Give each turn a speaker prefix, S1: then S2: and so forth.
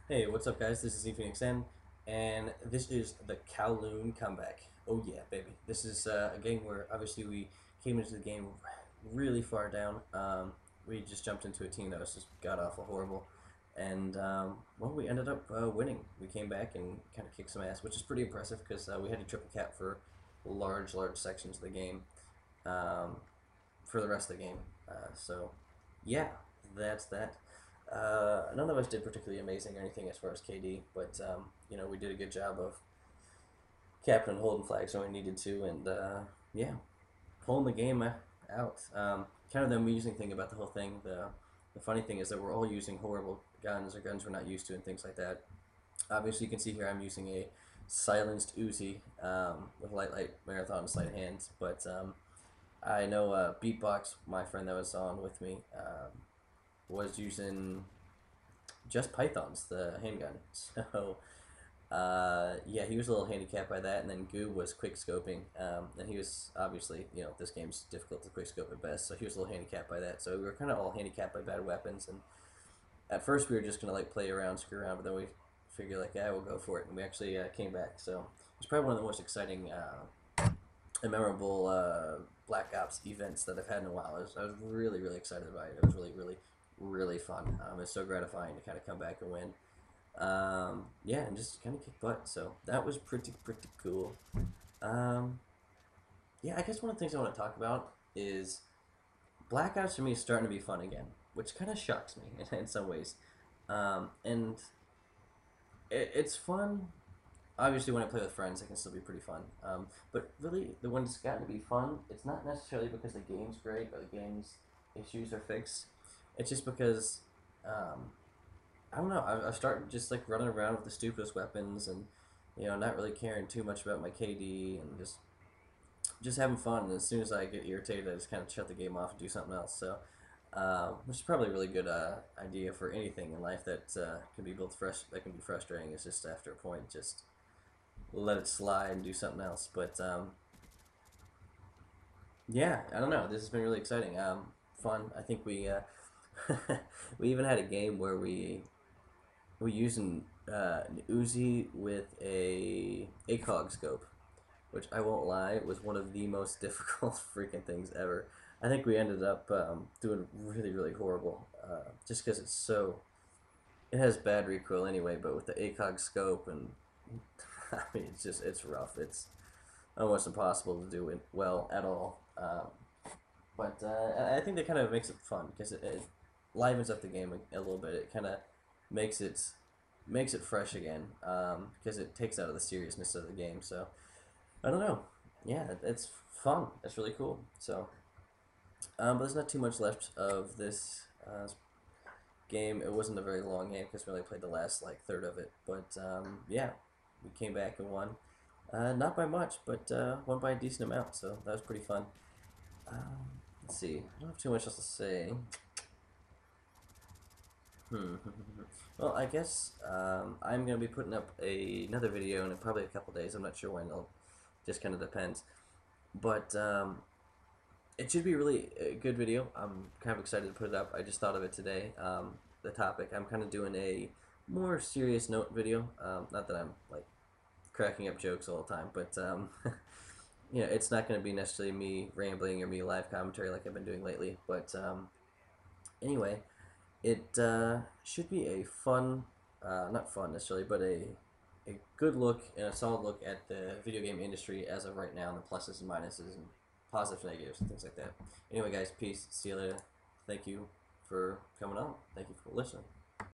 S1: Hey, what's up, guys? This is EPhoenixN, and this is the Kowloon Comeback. Oh yeah, baby! This is a game where obviously we came into the game really far down. We just jumped into a team that was just god awful horrible, and well, we ended up winning. We came back and kind of kicked some ass, which is pretty impressive because we had to triple cap for large sections of the game for the rest of the game. So yeah, that's that. None of us did particularly amazing or anything as far as KD, but we did a good job of capping and holding flags when we needed to, and yeah, pulling the game out. Kind of the amusing thing about the whole thing, the funny thing is that we're all using horrible guns or guns we're not used to and things like that. Obviously, you can see here I'm using a silenced Uzi with light marathon sleight of hands, but I know Beatbox, my friend that was on with me, was using just pythons, the handgun. So yeah, he was a little handicapped by that, and then Goo was quick scoping, and he was obviously, this game's difficult to quick scope at best, so he was a little handicapped by that. So we were kind of all handicapped by bad weapons, and at first we were just gonna like play around, screw around, but then we figured like, yeah, we'll go for it, and we actually came back. So it's probably one of the most exciting and memorable Black Ops events that I've had in a while. I was really excited about it. It was really fun. It's so gratifying to kind of come back and win. Yeah, and just kind of kick butt. So that was pretty cool. Um, yeah, I guess one of the things I want to talk about is Black Ops for me is starting to be fun again, which kind of shocks me in some ways. And it's fun. Obviously, when I play with friends, it can still be pretty fun. But really, the one that's gotten to be fun, it's not necessarily because the game's great or the game's issues are fixed. It's just because I don't know. I started just like running around with the stupidest weapons and not really caring too much about my KD and just having fun. And as soon as I get irritated, I just kind of shut the game off and do something else. So, which is probably a really good idea for anything in life that can be that can be frustrating. Is just after a point, just let it slide and do something else. But yeah, I don't know. This has been really exciting. Fun. I think we we even had a game where we used an Uzi with a ACOG scope, which I won't lie was one of the most difficult freaking things ever. I think we ended up doing really horrible, just because it has bad recoil anyway. But with the ACOG scope and I mean it's rough. It's almost impossible to do it well at all. But I think that kind of makes it fun because it livens up the game a little bit. It kind of makes it makes it fresh again because it takes out of the seriousness of the game. So I don't know. Yeah, it's fun. It's really cool. So, but there's not too much left of this game. It wasn't a very long game because we only played the last like third of it. But yeah, we came back and won. Not by much, but won by a decent amount. So that was pretty fun. Let's see. I don't have too much else to say. Well, I guess I'm gonna be putting up another video in probably a couple days. I'm not sure when. It'll just kind of depends. But it should be really a good video. I'm kind of excited to put it up. I just thought of it today. The topic. I'm kind of doing a more serious note video. Not that I'm like cracking up jokes all the time, but it's not going to be necessarily me rambling or me live commentary like I've been doing lately. But anyway, it should be a fun, not fun necessarily, but a good look and a solid look at the video game industry as of right now, and the pluses and minuses and positives and negatives and things like that. Anyway, guys, peace. See you later. Thank you for coming on. Thank you for listening.